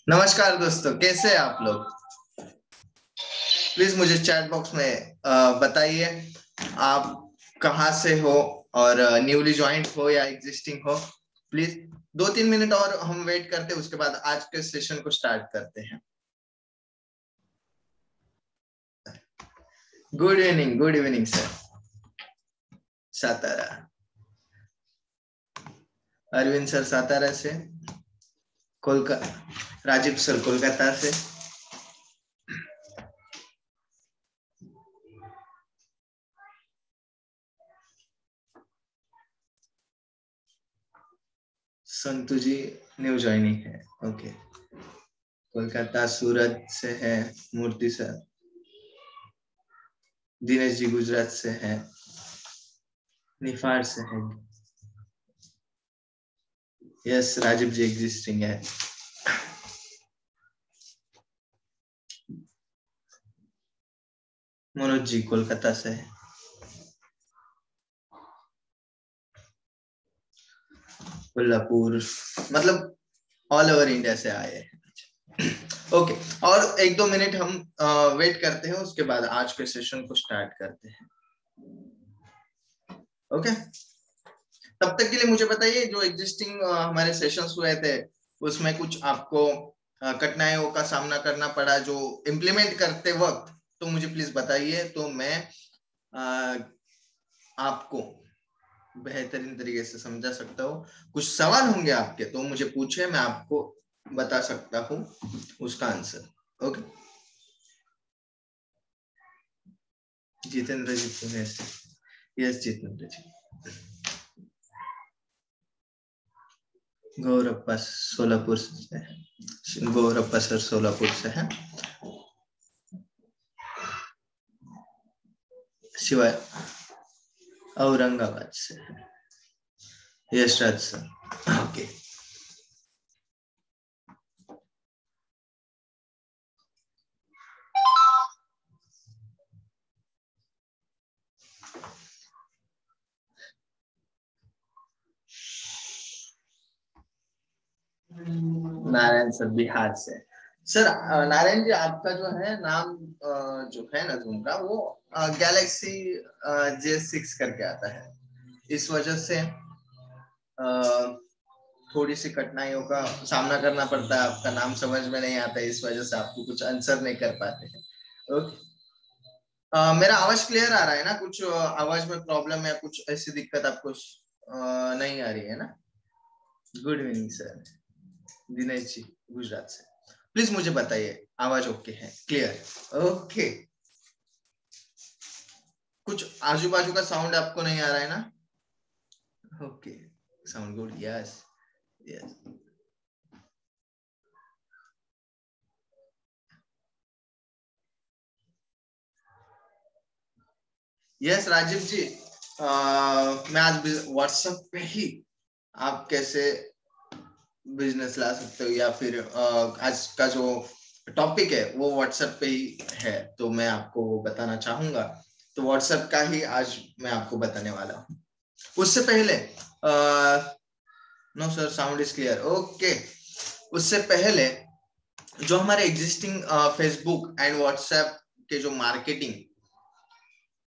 नमस्कार दोस्तों, कैसे हैं आप लोग? प्लीज मुझे चैट बॉक्स में बताइए आप कहाँ से हो और न्यूली ज्वाइंट हो या एग्जिस्टिंग हो। प्लीज 2-3 मिनट और हम वेट करते हैं, उसके बाद आज के सेशन को स्टार्ट करते हैं। Good evening sir. Satara, Arvind sir Satara से, कोलकाता, राजीव सर कोलकाता से, संतु जी न्यू ज्वाइनिंग है। ओके, कोलकाता सूरत से है मूर्ति सर, दिनेश जी गुजरात से है, निफार से है, यस राजीव जी एग्जिस्टिंग है, मनोज जी कोलकाता से है, कोल्हापुर, मतलब ऑल ओवर इंडिया से आए हैं। ओके, और 1-2 मिनट हम वेट करते हैं, उसके बाद आज के सेशन को स्टार्ट करते हैं। ओके, तब तक के लिए मुझे बताइए जो एग्जिस्टिंग हमारे सेशंस हुए थे उसमें कुछ आपको कठिनाइयों का सामना करना पड़ा जो इम्प्लीमेंट करते वक्त, तो मुझे प्लीज बताइए, तो मैं आपको बेहतरीन तरीके से समझा सकता हूँ। कुछ सवाल होंगे आपके तो मुझे पूछे, मैं आपको बता सकता हूँ उसका आंसर। ओके, जितेंद्र जी पुणे से, यस जितेंद्र जी, गौरप्पा सोलापुर से, गौरप्पा सर सोलापुर से है, शिवाय औरंगाबाद से है, Yash Raj sir. Okay, Narayan sir Bihar से। सर नारायण जी, आपका जो है नाम जो है ना जूम का, वो गैलेक्सी J6 करके आता है, इस वजह से थोड़ी सी कठिनाइयों का सामना करना पड़ता है, आपका नाम समझ में नहीं आता है, इस वजह से आपको कुछ आंसर नहीं कर पाते हैं। ओके, मेरा आवाज क्लियर आ रहा है ना? कुछ आवाज में प्रॉब्लम या कुछ ऐसी दिक्कत आपको नहीं आ रही है ना? Good evening sir, Dinesh ji Gujarat से। प्लीज मुझे बताइए आवाज ओके है, क्लियर? ओके, कुछ आजू बाजू का साउंड आपको नहीं आ रहा है ना? Okay, sound good, yes yes. Yes Rajiv ji, मैं आज व्हाट्सएप पे ही आप कैसे बिजनेस ला सकते हो, या फिर आज का जो टॉपिक है वो व्हाट्सएप पे ही है, तो मैं आपको वो बताना चाहूंगा। तो व्हाट्सएप का ही आज मैं आपको बताने वाला हूँ। उससे पहले no sir, sound is clear, okay. उससे पहले जो हमारे एग्जिस्टिंग फेसबुक एंड व्हाट्सएप के जो मार्केटिंग,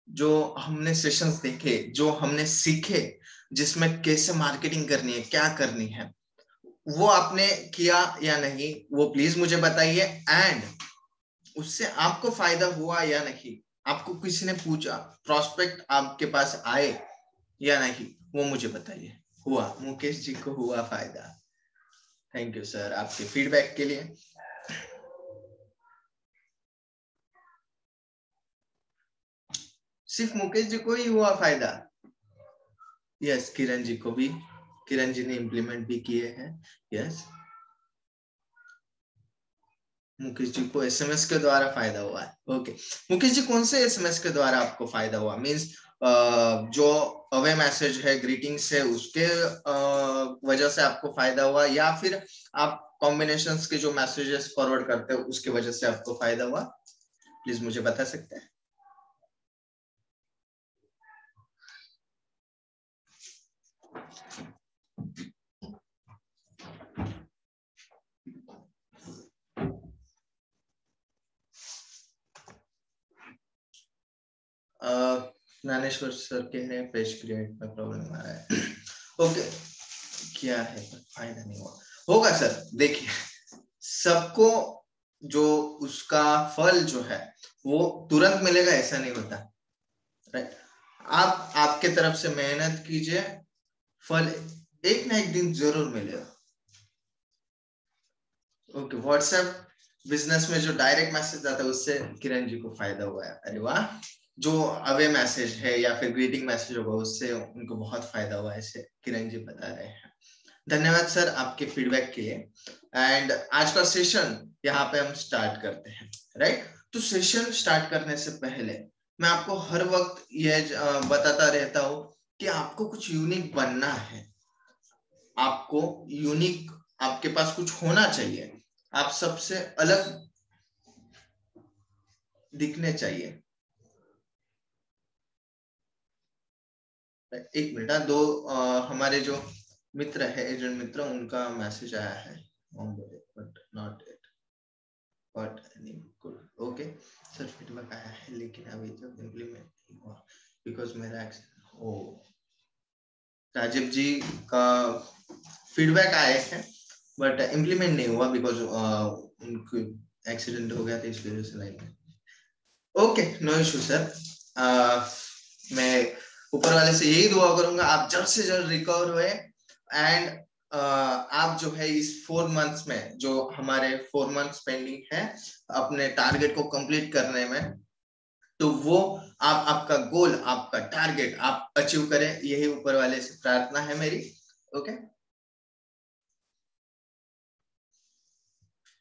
जो हमने सेशंस देखे, जो हमने सीखे, जिसमें कैसे मार्केटिंग करनी है, क्या करनी है, वो आपने किया या नहीं वो प्लीज मुझे बताइए, एंड उससे आपको फायदा हुआ या नहीं, आपको किसी ने पूछा, प्रोस्पेक्ट आपके पास आए या नहीं, वो मुझे बताइए। हुआ, मुकेश जी को हुआ फायदा। थैंक यू सर आपके फीडबैक के लिए। सिर्फ मुकेश जी को ही हुआ फायदा? यस, किरण जी को भी, किरण जी ने इम्प्लीमेंट भी किए हैं। यस, मुकेश जी को एसएमएस के द्वारा फायदा हुआ है। ओके, मुकेश जी कौन से एसएमएस के द्वारा आपको फायदा हुआ? मींस जो अवे मैसेज है, ग्रीटिंग्स है, उसके वजह से आपको फायदा हुआ, या फिर आप कॉम्बिनेशंस के जो मैसेजेस फॉरवर्ड करते हो उसके वजह से आपको फायदा हुआ? प्लीज मुझे बता सकते हैं? ज्ञानेश्वर सर के हैं पेज क्रिएट में प्रॉब्लम आ रहा है। ओके, क्या है फायदा नहीं हुआ होगा सर? देखिए, सबको जो उसका फल जो है वो तुरंत मिलेगा ऐसा नहीं होता, राइट? आप आपके तरफ से मेहनत कीजिए, फल एक ना एक दिन जरूर मिलेगा। ओके, व्हाट्सएप बिजनेस में जो डायरेक्ट मैसेज आता है उससे किरण जी को फायदा हुआ है। अरे वाह! जो अवे मैसेज है या फिर ग्रीटिंग मैसेज होगा उससे उनको बहुत फायदा हुआ है, ऐसे किरण जी बता रहे हैं। धन्यवाद सर आपके फीडबैक के लिए। एंड आज का सेशन यहाँ पे हम स्टार्ट करते हैं, राइट? तो सेशन स्टार्ट करने से पहले मैं आपको हर वक्त यह बताता रहता हूँ कि आपको कुछ यूनिक बनना है, आपको यूनिक, आपके पास कुछ होना चाहिए, आप सबसे अलग दिखने चाहिए। एक मिनट, हमारे जो मित्र है, एजेंट मित्र, उनका मैसेज आया है, but not it but any good. Okay sir, feedback आया है लेकिन अभी तक इम्प्लीमेंट नहीं हुआ बिकॉज मेरा ओ राजीव जी का फीडबैक आए हैं बट इम्प्लीमेंट नहीं हुआ बिकॉज उनको एक्सीडेंट हो गया था, इस वजह से नहीं। Okay, no issue sir. मैं ऊपर वाले से यही दुआ करूंगा आप जल्द से जल्द रिकवर हुए, एंड आप जो है इस 4 मंथ्स में, जो हमारे 4 मंथ्स पेंडिंग है अपने टारगेट को कंप्लीट करने में, तो वो आप, आपका गोल, आपका टारगेट आप अचीव करें, यही ऊपर वाले से प्रार्थना है मेरी। Okay,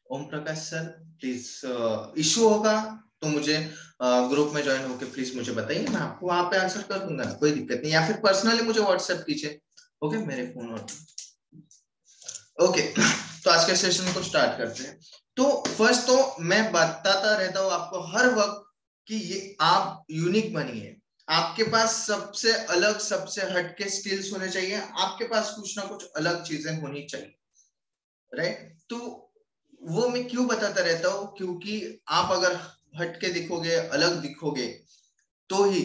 Om Prakash sir please, issue होगा तो मुझे ग्रुप में ज्वाइन होकर प्लीज मुझे बताइए, मैं आपको वहां पे आंसर कर दूंगा, कोई दिक्कत नहीं, या फिर पर्सनली मुझे व्हाट्सएप कीजिए। ओके, मेरे फोन और ओके। तो आज के सेशन को स्टार्ट करते हैं। तो फर्स्ट तो मैं बताता रहता हूँ आपको हर वक्त कि ये आप यूनिक बनिए, आपके पास सबसे अलग, सबसे हटके स्किल्स होने चाहिए, आपके पास कुछ ना कुछ अलग चीजें होनी चाहिए, राइट? तो वो मैं क्यों बताता रहता हूँ, क्योंकि आप अगर हटके दिखोगे, अलग दिखोगे, तो ही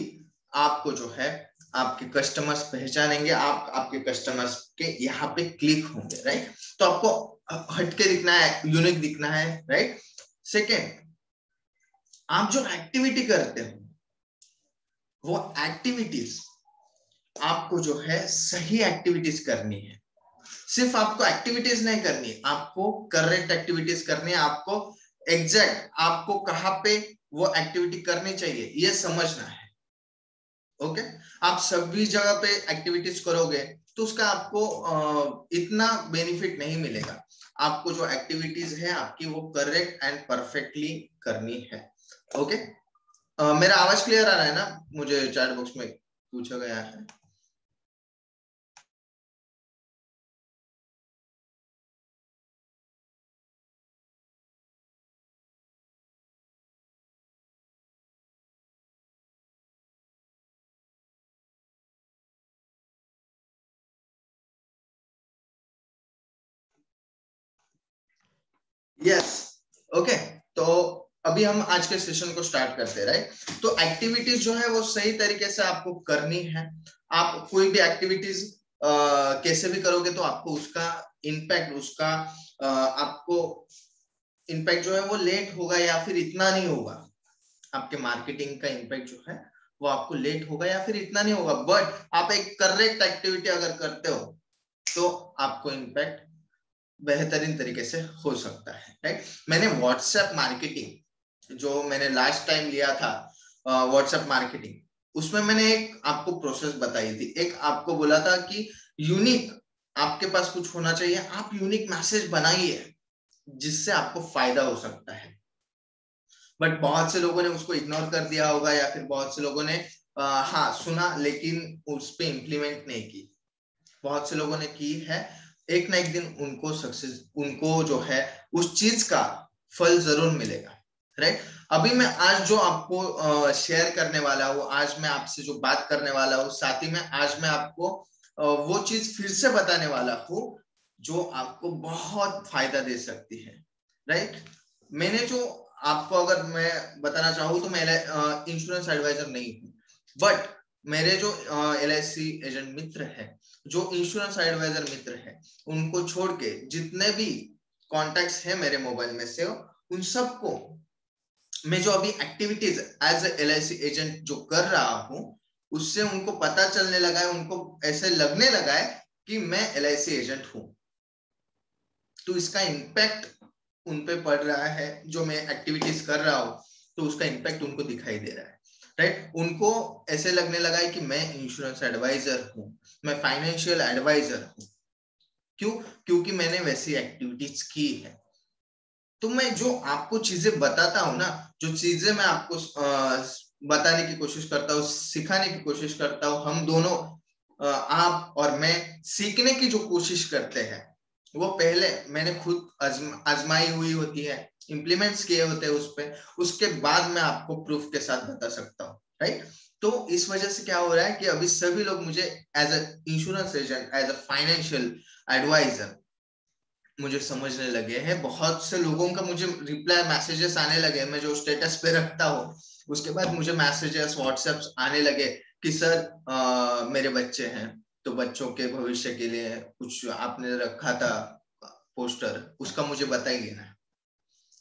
आपको जो है आपके कस्टमर्स पहचानेंगे, आप आपके कस्टमर्स के यहाँ पे क्लिक होंगे, राइट? तो आपको हटके दिखना है, यूनिक दिखना है, राइट? सेकेंड, आप जो एक्टिविटी करते हो वो एक्टिविटीज आपको जो है सही एक्टिविटीज करनी है। सिर्फ आपको एक्टिविटीज नहीं करनी, आपको करेक्ट एक्टिविटीज करनी है, आपको एग्जैक्ट आपको कहाँ पे वो एक्टिविटी करनी चाहिए ये समझना है। ओके, आप सभी जगह पे एक्टिविटीज करोगे तो उसका आपको इतना बेनिफिट नहीं मिलेगा। आपको जो एक्टिविटीज है आपकी वो करेक्ट एंड परफेक्टली करनी है। ओके, मेरा आवाज क्लियर आ रहा है ना? मुझे चैट बॉक्स में पूछा गया है। Yes, okay. तो अभी हम आज के सेशन को स्टार्ट करते हैं, राइट? तो एक्टिविटीज जो है वो सही तरीके से आपको करनी है। आप कोई भी एक्टिविटीज कैसे भी करोगे तो आपको उसका इम्पैक्ट, उसका आपको इम्पैक्ट जो है वो लेट होगा या फिर इतना नहीं होगा। आपके मार्केटिंग का इम्पैक्ट जो है वो आपको लेट होगा या फिर इतना नहीं होगा, बट आप एक करेक्ट एक्टिविटी अगर करते हो तो आपको इम्पैक्ट बेहतरीन तरीके से हो सकता है, राइट। मैंने व्हाट्सएप मार्केटिंग जो मैंने लास्ट टाइम लिया था, व्हाट्सएप मार्केटिंग, उसमें मैंने एक आपको प्रोसेस बताई थी। एक आपको बोला था कि यूनिक आपके पास कुछ होना चाहिए, आप यूनिक मैसेज बनाइए जिससे आपको फायदा हो सकता है। बट बहुत से लोगों ने उसको इग्नोर कर दिया होगा या फिर बहुत से लोगों ने हाँ सुना लेकिन उस पर इम्प्लीमेंट नहीं की। बहुत से लोगों ने की है, एक ना एक दिन उनको सक्सेस, उनको जो है उस चीज का फल जरूर मिलेगा, राइट। अभी मैं आज जो आपको शेयर करने वाला हूँ, आज मैं आपसे जो बात करने वाला हूँ, साथ ही में आज मैं आपको वो चीज फिर से बताने वाला हूँ जो आपको बहुत फायदा दे सकती है, राइट। मैंने जो आपको अगर मैं बताना चाहूँ तो मैं इंश्योरेंस एडवाइजर नहीं हूँ, बट मेरे जो LIC एजेंट मित्र है, जो इंश्योरेंस एडवाइजर मित्र है, उनको छोड़ के जितने भी कॉन्टैक्ट्स है मेरे मोबाइल में से, उन सबको मैं जो अभी activities as a LIC agent जो कर रहा हूँ, उससे उनको पता चलने लगा है, उनको ऐसे लगने लगा है कि मैं LIC एजेंट हूँ। तो इसका इम्पैक्ट उन पे पड़ रहा है, जो मैं एक्टिविटीज कर रहा हूँ तो उसका इम्पैक्ट उनको दिखाई दे रहा है, राइट। उनको ऐसे लगने लगा है कि मैं इंश्योरेंस एडवाइजर हूँ, मैं फाइनेंशियल एडवाइजर हूँ। क्यों? क्योंकि मैंने वैसी एक्टिविटीज की है। तो मैं जो आपको चीजें बताता हूँ ना, जो चीजें मैं आपको बताने की कोशिश करता हूँ, सिखाने की कोशिश करता हूँ, हम दोनों आप और मैं सीखने की जो कोशिश करते हैं, वो पहले मैंने खुद आजमाई हुई होती है, इम्प्लीमेंट्स किए होते हैं उस पे, उसके बाद मैं आपको प्रूफ के साथ बता सकता हूँ, राइट। तो इस वजह से क्या हो रहा है कि अभी सभी लोग मुझे as a insurance agent, as a financial advisor मुझे समझने लगे हैं। बहुत से लोगों का मुझे रिप्लाई मैसेजेस आने लगे, मैं जो स्टेटस पे रखता हूँ उसके बाद मुझे मैसेजेस व्हाट्सएप आने लगे कि सर मेरे बच्चे हैं तो बच्चों के भविष्य के लिए कुछ आपने रखा था पोस्टर, उसका मुझे बताइए ना।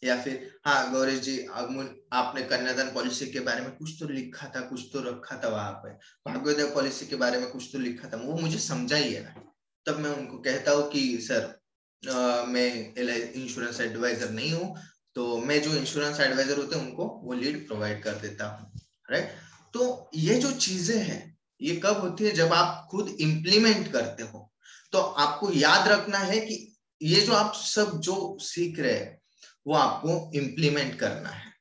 या फिर हाँ गौरी जी, आपने कन्यादान पॉलिसी के बारे में कुछ तो लिखा था, कुछ तो रखा था वहां पे, भाग्योदय पॉलिसी के बारे में कुछ तो लिखा था, वो मुझे समझाइए ना। तब मैं उनको कहता हूँ कि सर मैं इंश्योरेंस एडवाइजर नहीं हूँ, तो मैं जो इंश्योरेंस एडवाइजर होते हैं उनको वो लीड प्रोवाइड कर देता हूँ, राइट। तो ये जो चीजें हैं ये कब होती है? जब आप खुद इंप्लीमेंट करते हो। तो आपको याद रखना है कि ये जो आप सब जो सीख रहे हैं वो आपको इंप्लीमेंट करना है,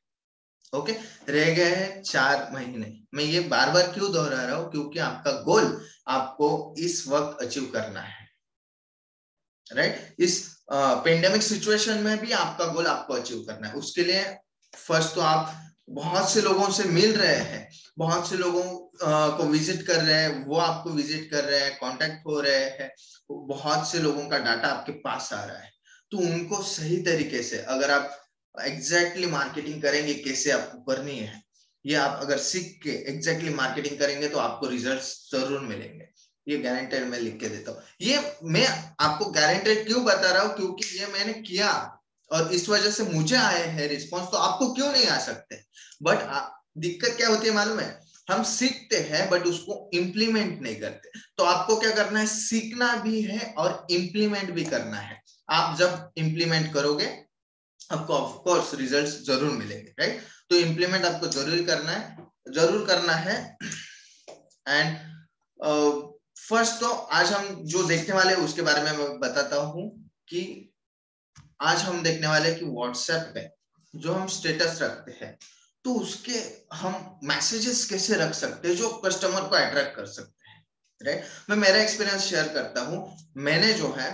ओके। रह गए हैं 4 महीने। मैं ये बार बार क्यों दोहरा रहा हूँ? क्योंकि आपका गोल आपको इस वक्त अचीव करना है, राइट। इस पेंडेमिक सिचुएशन में भी आपका गोल आपको अचीव करना है। उसके लिए फर्स्ट तो आप बहुत से लोगों से मिल रहे हैं, बहुत से लोगों को विजिट कर रहे हैं, वो आपको विजिट कर रहे हैं, कांटेक्ट हो रहे हैं, बहुत से लोगों का डाटा आपके पास आ रहा है। तो उनको सही तरीके से अगर आप एग्जैक्टली मार्केटिंग करेंगे, कैसे आपको करनी है, ये आप अगर सीख के एग्जैक्टली मार्केटिंग करेंगे तो आपको रिजल्ट्स जरूर मिलेंगे। ये गारंटेड मैं लिख के देता हूँ। ये मैं आपको गारंटेड क्यों बता रहा हूँ? क्योंकि ये मैंने किया और इस वजह से मुझे आए हैं रिस्पॉन्स, तो आपको क्यों नहीं आ सकते? बट दिक्कत क्या होती है मालूम है? हम सीखते हैं बट उसको इंप्लीमेंट नहीं करते। तो आपको क्या करना है? सीखना भी है और इंप्लीमेंट भी करना है। आप जब इंप्लीमेंट करोगे आपको ऑफ कोर्स रिजल्ट्स जरूर मिलेंगे, राइट। तो इंप्लीमेंट आपको जरूर करना है, जरूर करना है। एंड फर्स्ट तो आज हम जो देखने वाले हैं उसके बारे में मैं बताता हूँ कि आज हम देखने वाले हैं कि व्हाट्सएप पे जो हम स्टेटस रखते हैं तो उसके हम मैसेजेस कैसे रख सकते हैं जो कस्टमर को अट्रैक्ट कर सकते हैं, राइट। मैं मेरा एक्सपीरियंस शेयर करता हूँ। मैंने जो है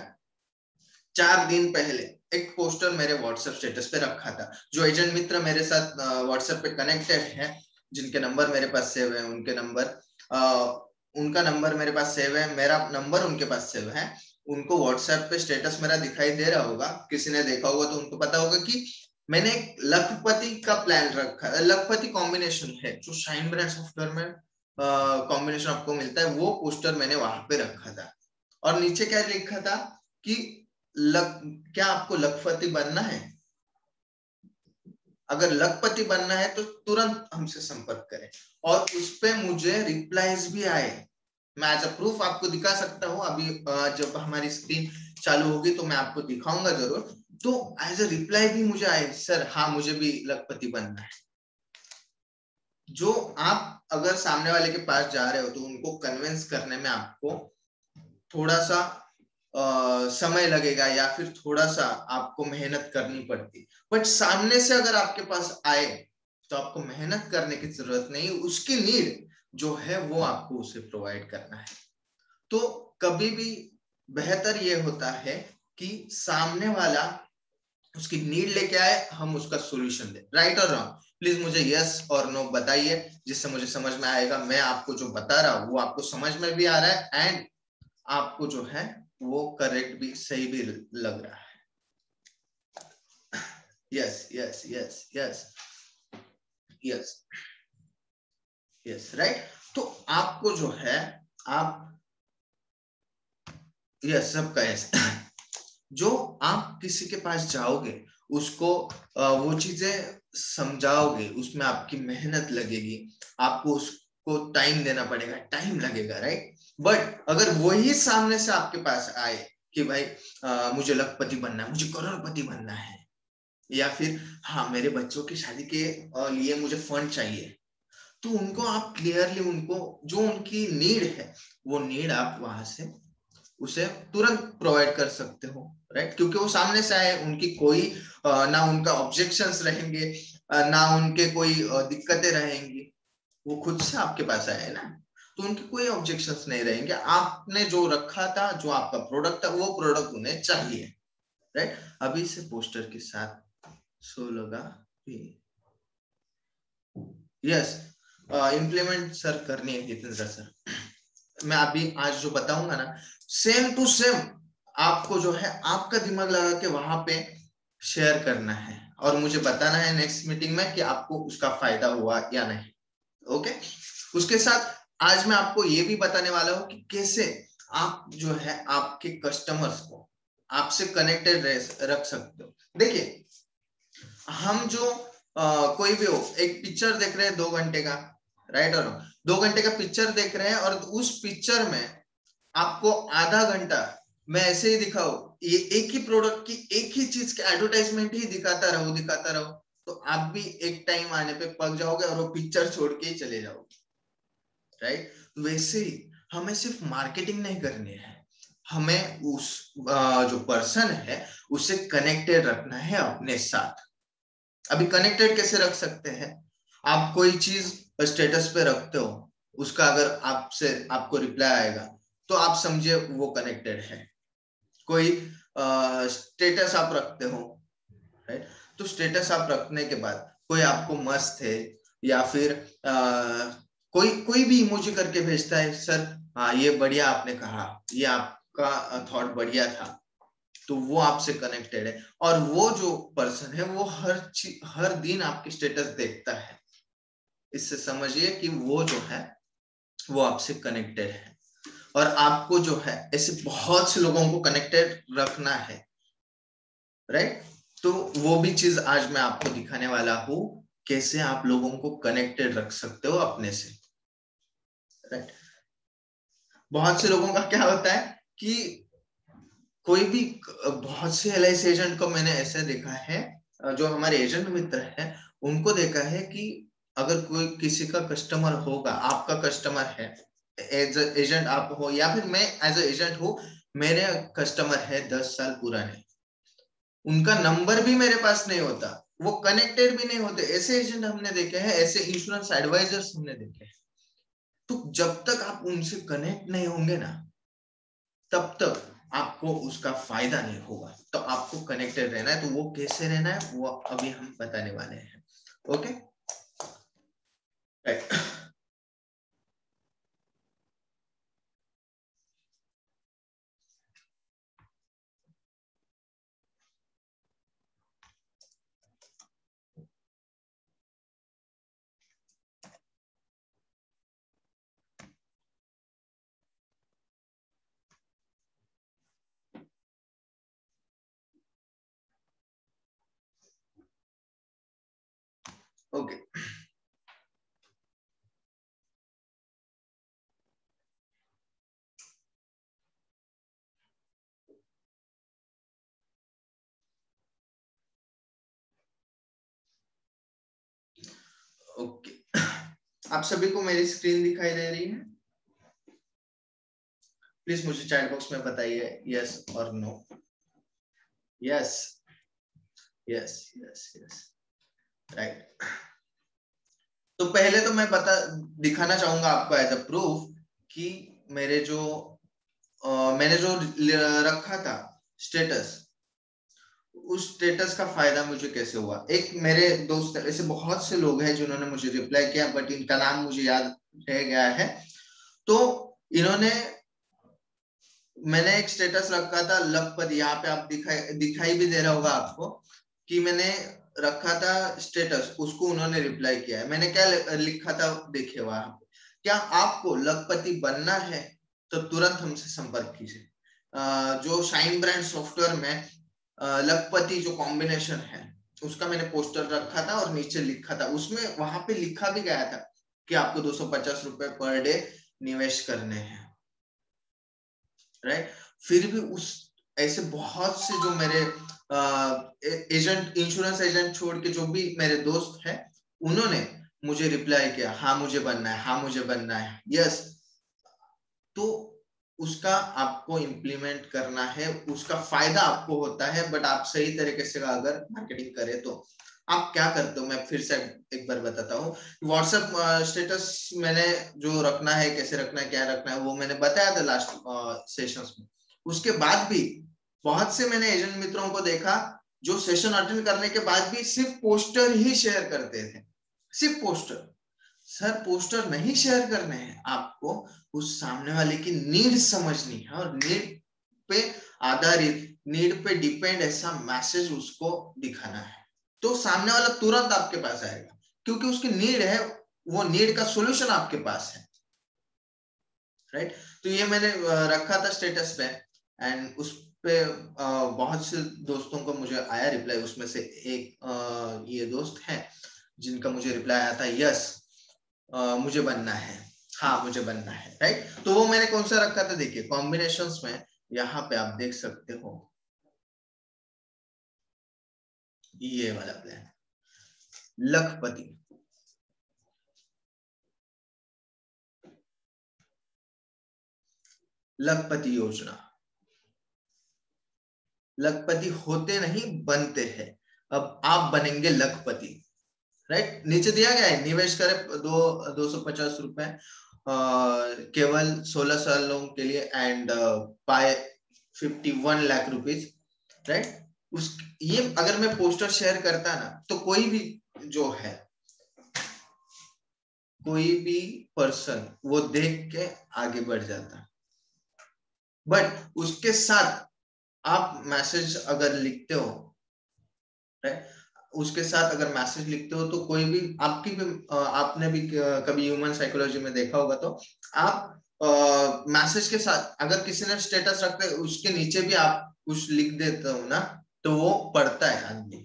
4 दिन पहले एक पोस्टर मेरे व्हाट्सएप स्टेटस पे रखा था। जो एजेंट मित्र मेरे साथ व्हाट्सएप पे कनेक्टेड है, जिनके नंबर मेरे पास सेव है, उनका नंबर मेरे पास सेव है, मेरा नंबर उनके पास सेव है। उनको व्हाट्सएप पे स्टेटस मेरा दिखाई दे रहा होगा, किसी ने देखा होगा तो उनको पता होगा कि मैंने एक लखपति का प्लान रखा है। लखपति कॉम्बिनेशन है जो शाइन ब्रांड सॉफ्टवेयर में कॉम्बिनेशन आपको मिलता है, वो पोस्टर मैंने वहां पे रखा था। और नीचे क्या लिखा था कि क्या आपको लखपति बनना है? अगर लखपति बनना है तो तुरंत हमसे संपर्क करें। और उस पे मुझे रिप्लाईज भी आए, मैं एज अ प्रूफ आपको दिखा सकता हूं। अभी जब हमारी स्क्रीन चालू होगी तो मैं आपको दिखाऊंगा जरूर। तो एज अ रिप्लाई भी मुझे आए, सर हाँ मुझे भी लखपति बनना है। जो आप अगर सामने वाले के पास जा रहे हो तो उनको कन्विंस करने में आपको थोड़ा सा समय लगेगा या फिर थोड़ा सा आपको मेहनत करनी पड़ती। बट सामने से अगर आपके पास आए तो आपको मेहनत करने की जरूरत नहीं, उसकी नीड जो है वो आपको उसे प्रोवाइड करना है। तो कभी भी बेहतर ये होता है कि सामने वाला उसकी नीड लेके आए, हम उसका सॉल्यूशन दें। राइट और रॉन्ग? प्लीज मुझे यस और नो बताइए, जिससे मुझे समझ में आएगा मैं आपको जो बता रहा हूं वो आपको समझ में भी आ रहा है एंड आपको जो है वो करेक्ट भी, सही भी लग रहा है। Yes yes yes yes yes yes right. तो आपको जो है आप यस सबका यस जो आप किसी के पास जाओगे उसको वो चीजें समझाओगे, उसमें आपकी मेहनत लगेगी, आपको उसको टाइम देना पड़ेगा, टाइम लगेगा राइट। बट अगर वही सामने से आपके पास आए कि भाई मुझे लखपति बनना है, मुझे करोड़पति बनना है, या फिर हाँ मेरे बच्चों की शादी के लिए मुझे फंड चाहिए, तो उनको आप क्लियरली उनको जो उनकी नीड है वो नीड आप वहां से उसे तुरंत प्रोवाइड कर सकते हो राइट। क्योंकि वो सामने से आए, उनकी कोई ना उनका ऑब्जेक्शंस रहेंगे, ना उनके कोई दिक्कतें रहेंगी, वो खुद से आपके पास आए ना, तो उनके कोई ऑब्जेक्शंस नहीं रहेंगे। आपने जो रखा था, जो आपका प्रोडक्ट है, वो प्रोडक्ट उन्हें चाहिए राइट। अभी से पोस्टर के साथ 16 का यस इम्प्लीमेंट सर करनी है जितेंद्र सर। मैं अभी आज जो बताऊंगा ना सेम टू सेम आपको जो है आपका दिमाग लगा के वहां पे शेयर करना है और मुझे बताना है नेक्स्ट मीटिंग में कि आपको उसका फायदा हुआ या नहीं। ओके, उसके साथ आज मैं आपको ये भी बताने वाला हूं कि कैसे आप जो है आपके कस्टमर्स को आपसे कनेक्टेड रख सकते हो। देखिए हम जो कोई भी हो, एक पिक्चर देख रहे हैं 2 घंटे का राइट, और 2 घंटे का पिक्चर देख रहे हैं और उस पिक्चर में आपको आधा घंटा मैं ऐसे ही दिखाऊं, ये एक ही प्रोडक्ट की एक ही चीज की एडवर्टाइजमेंट ही दिखाता रहो तो आप भी एक टाइम आने पे पक जाओगे और वो पिक्चर छोड़ के ही चले जाओगे राइट। वैसे ही हमें सिर्फ मार्केटिंग नहीं करनी है, हमें उस जो पर्सन है उसे कनेक्टेड रखना है अपने साथ। अभी कनेक्टेड कैसे रख सकते हैं? आप कोई चीज स्टेटस पे रखते हो, उसका अगर आपसे आपको रिप्लाई आएगा तो आप समझे वो कनेक्टेड है। कोई स्टेटस आप रखते हो राइट, तो स्टेटस आप रखने के बाद कोई आपको मस्त है या फिर कोई कोई भी इमोजी करके भेजता है, सर हाँ ये बढ़िया आपने कहा, ये आपका थॉट बढ़िया था, तो वो आपसे कनेक्टेड है। और वो जो पर्सन है वो हर दिन आपके स्टेटस देखता है, इससे समझिए कि वो जो है वो आपसे कनेक्टेड है। और आपको जो है ऐसे बहुत से लोगों को कनेक्टेड रखना है राइट। तो वो भी चीज आज मैं आपको दिखाने वाला हूं, कैसे आप लोगों को कनेक्टेड रख सकते हो अपने से राइट। बहुत से लोगों का क्या होता है कि कोई भी बहुत से LIC एजेंट को मैंने ऐसे देखा है, जो हमारे एजेंट मित्र हैं उनको देखा है कि अगर कोई किसी का कस्टमर होगा, आपका कस्टमर है, एज एजेंट आप हो या फिर मैं एज एजेंट हूँ, मेरे कस्टमर है 10 साल पुराने, उनका नंबर भी मेरे पास नहीं होता, वो कनेक्टेड भी नहीं होते, ऐसे एजेंट हमने देखे हैं, ऐसे इंश्योरेंस एडवाइजर्स हमने देखे हैं। तो जब तक आप उनसे कनेक्ट नहीं होंगे ना तब तक आपको उसका फायदा नहीं होगा। तो आपको कनेक्टेड रहना है, तो वो कैसे रहना है वो अभी हम बताने वाले हैं। Okay right. ओके ओके आप सभी को मेरी स्क्रीन दिखाई दे रही है? प्लीज मुझे चैट बॉक्स में बताइए यस और no. Yes yes yes yes right. तो पहले तो मैं दिखाना चाहूंगा आपको एज अ प्रूफ कि मेरे जो मैंने जो रखा था स्टेटस, उस स्टेटस का फायदा मुझे कैसे हुआ। एक मेरे दोस्त, ऐसे बहुत से लोग हैं जिन्होंने मुझे रिप्लाई किया, बट इनका नाम मुझे याद रह गया है। तो इन्होंने, मैंने एक स्टेटस रखा था लखपति, यहाँ पे आप दिखाई भी दे रहा होगा आपको कि मैंने रखा था स्टेटस, उसको उन्होंने रिप्लाई किया है। मैंने क्या लिखा था देखिए वहां पे, क्या आपको लखपति बनना है तो तुरंत हमसे संपर्क कीजिए। जो शाइन ब्रांड सॉफ्टवेयर में लखपति जो कॉम्बिनेशन है उसका मैंने पोस्टर रखा था और नीचे लिखा था, उसमें वहां पे लिखा भी गया था कि आपको 250 रुपए पर डे निवेश करने हैं, राइट। फिर भी उस ऐसे बहुत से जो मेरे एजेंट, इंश्योरेंस एजेंट छोड़ के जो भी मेरे दोस्त हैं, उन्होंने मुझे रिप्लाई किया, हाँ मुझे बनना है, हाँ मुझे बनना है, यस। तो उसका आपको इम्प्लीमेंट करना है, उसका फायदा आपको होता है, बट आप सही तरीके से अगर मार्केटिंग करें तो। आप क्या करते हो, मैं फिर से एक बार बताता हूँ। व्हाट्सएप स्टेटस मैंने जो रखना है, कैसे रखना है, क्या रखना है, वो मैंने बताया था लास्ट सेशंस में। उसके बाद भी बहुत से मैंने एजेंट मित्रों को देखा जो सेशन अटेंड करने के बाद भी सिर्फ पोस्टर ही शेयर करते थे, सिर्फ पोस्टर। सर पोस्टर नहीं शेयर करने हैं, आपको उस सामने वाले की नीड समझनी है और नीड पे आधारित, नीड पे डिपेंड ऐसा मैसेज उसको दिखाना है, तो सामने वाला तुरंत आपके पास आएगा, क्योंकि उसकी नीड है, वो नीड का सॉल्यूशन आपके पास है, राइट। तो ये मैंने रखा था स्टेटस पे, एंड उस पे बहुत से दोस्तों को मुझे आया रिप्लाई। उसमें से एक ये दोस्त है जिनका मुझे रिप्लाई आया था, यस मुझे बनना है, हाँ मुझे बनना है, राइट। तो वो मैंने कौन सा रखा था देखिए, कॉम्बिनेशंस में यहाँ पे आप देख सकते हो ये वाला प्लान, लखपति। लखपति योजना, लखपति होते नहीं बनते हैं, अब आप बनेंगे लखपति, राइट। नीचे दिया गया है, निवेश करें 250 रुपए केवल 16 सालों के लिए and by 51 lakh rupees, right. उस ये अगर मैं पोस्टर शेयर करता ना, तो कोई भी जो है, कोई भी पर्सन वो देख के आगे बढ़ जाता, बट उसके साथ आप मैसेज अगर लिखते हो, राइट, उसके साथ अगर मैसेज लिखते हो तो कोई भी आपकी भी आपने भी कभी ह्यूमन साइकोलॉजी में देखा होगा, तो आप मैसेज के साथ अगर किसी ने स्टेटस रखते उसके नीचे भी आप कुछ लिख देते हो ना, तो वो पढ़ता है आदमी,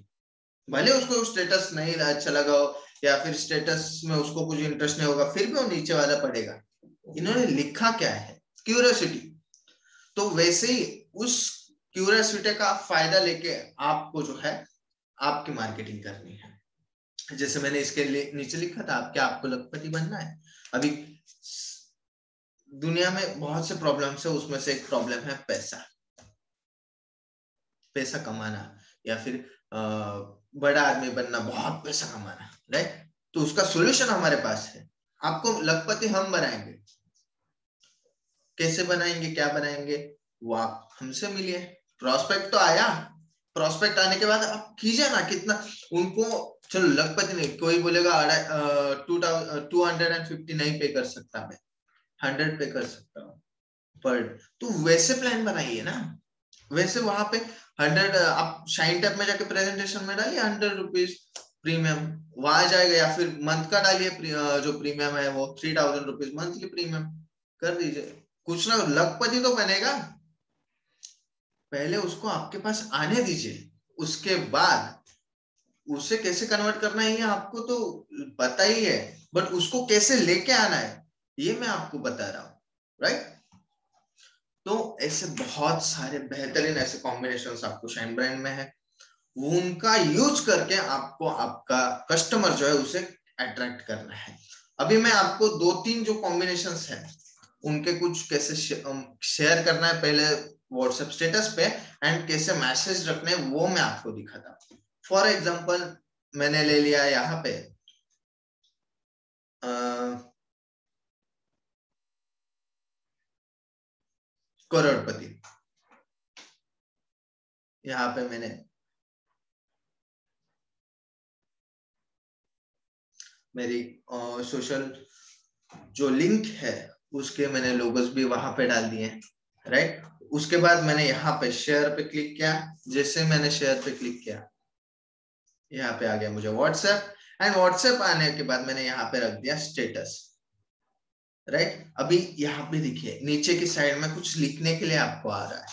भले उसको स्टेटस नहीं अच्छा लगा हो या फिर स्टेटस में उसको कुछ इंटरेस्ट नहीं होगा, फिर भी वो नीचे वाला पढ़ेगा इन्होंने लिखा क्या है, क्यूरियोसिटी। तो वैसे ही उस क्यूरियोसिटी का फायदा लेके आपको जो है आपकी मार्केटिंग करनी है। जैसे मैंने इसके नीचे लिखा था, आप क्या आपको लखपति बनना है। अभी दुनिया में बहुत से प्रॉब्लम्स है, उसमें से एक प्रॉब्लम है पैसा, पैसा कमाना, या फिर बड़ा आदमी बनना, बहुत पैसा कमाना, राइट। तो उसका सॉल्यूशन हमारे पास है, आपको लखपति हम बनाएंगे। कैसे बनाएंगे, क्या बनाएंगे, वो आप हमसे मिलिए। प्रोस्पेक्ट तो आया, प्रोस्पेक्ट आने के बाद आप कीजिए ना, कितना उनको, चलो लखपति नहीं, कोई बोलेगा 250 नहीं पे कर सकता, मैं 100 पे कर सकता हूँ पर, तो वैसे प्लान बनाइए ना। वैसे वहां पे 100 आप शाइन टैप में जाके प्रेजेंटेशन में डालिए 100 रुपीज प्रीमियम, वहां जाएगा, या फिर मंथ का डालिए जो प्रीमियम है वो 3000 रुपीज मंथली प्रीमियम कर दीजिए, कुछ ना लखपति तो बनेगा। पहले उसको आपके पास आने दीजिए, उसके बाद उसे कैसे कन्वर्ट करना है ये आपको तो पता ही है, बट उसको कैसे लेके आना है ये मैं आपको बता रहा हूँ, राइट। तो ऐसे बहुत सारे बेहतरीन ऐसे कॉम्बिनेशंस आपको शाइन ब्रांड में है, उनका यूज करके आपको आपका कस्टमर जो है उसे अट्रैक्ट करना है। अभी मैं आपको 2-3 जो कॉम्बिनेशंस है उनके कुछ कैसे शेयर करना है पहले व्हाट्सएप स्टेटस पे, एंड कैसे मैसेज रखने हैं वो मैं आपको दिखाता हूँ। फॉर एग्जांपल मैंने ले लिया यहाँ पे करोड़पति। यहाँ पे मैंने मेरी सोशल जो लिंक है उसके मैंने लोगोस भी वहां पे डाल दिए हैं, राइट। उसके बाद मैंने यहाँ पे शेयर पे क्लिक किया, जैसे मैंने शेयर पे क्लिक किया यहाँ पे आ गया मुझे व्हाट्सएप, एंड व्हाट्सएप आने के बाद मैंने यहाँ पे रख दिया स्टेटस, राइट। अभी यहाँ पे देखिए नीचे की साइड में कुछ लिखने के लिए आपको आ रहा है,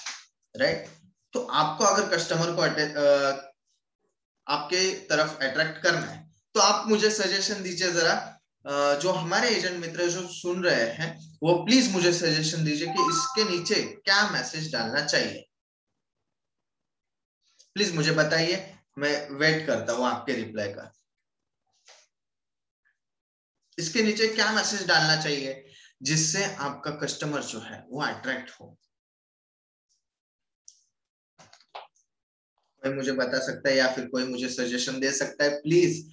राइट। तो आपको अगर कस्टमर को आपके तरफ अट्रैक्ट करना है तो आप मुझे सजेशन दीजिए जरा, जो हमारे एजेंट मित्र जो सुन रहे हैं वो प्लीज मुझे सजेशन दीजिए कि इसके नीचे क्या मैसेज डालना चाहिए। प्लीज मुझे बताइए, मैं वेट करता हूं आपके रिप्लाई का। इसके नीचे क्या मैसेज डालना चाहिए जिससे आपका कस्टमर जो है वो अट्रैक्ट हो? कोई मुझे बता सकता है या फिर कोई मुझे सजेशन दे सकता है प्लीज?